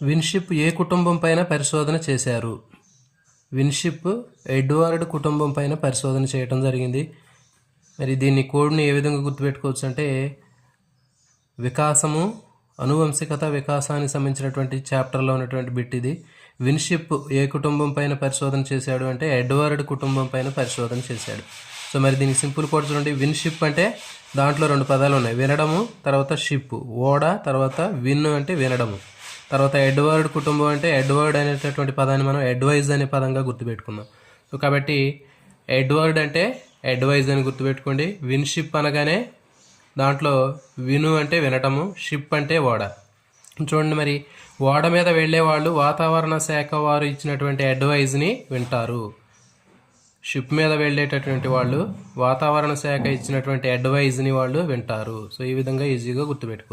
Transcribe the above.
విన్షిప్ ఏ కుటుంబం పైన పరిశోధన చేశారు? విన్షిప్ ఎడ్వర్డ్ కుటుంబం పైన పరిశోధన చేయడం జరిగింది. మరి దీన్ని కోడ్ని ఏ విధంగా గుర్తుపెట్టుకోవచ్చు అంటే, వికాసము, అనువంశికత, వికాసానికి సంబంధించినటువంటి చాప్టర్లో ఉన్నటువంటి బిట్ ఇది. విన్షిప్ ఏ కుటుంబం పైన పరిశోధన చేశాడు అంటే ఎడ్వర్డ్ కుటుంబం పైన పరిశోధన చేశాడు. సో మరి దీనికి సింపుల్ కోడ్ చూడండి. విన్షిప్ అంటే దాంట్లో రెండు పదాలు ఉన్నాయి, వినడము తర్వాత షిప్, ఓడ తర్వాత విన్ అంటే వినడము, తర్వాత ఎడ్వర్డ్ కుటుంబం అంటే ఎడ్వర్డ్ అనేటటువంటి పదాన్ని మనం అడ్వైజ్ అనే పదంగా గుర్తుపెట్టుకుందాం. సో కాబట్టి ఎడ్వర్డ్ అంటే అడ్వైజ్ అని గుర్తుపెట్టుకోండి. విన్షిప్ అనగానే దాంట్లో విను అంటే వినటము, షిప్ అంటే ఓడ. చూడండి, మరి ఓడ మీద వెళ్ళే వాళ్ళు వాతావరణ శాఖ వారు ఇచ్చినటువంటి అడ్వైజ్ని వింటారు. షిప్ మీద వెళ్ళేటటువంటి వాళ్ళు వాతావరణ శాఖ ఇచ్చినటువంటి అడ్వైజ్ని వాళ్ళు వింటారు. సో ఈ విధంగా ఈజీగా గుర్తుపెట్టుకో.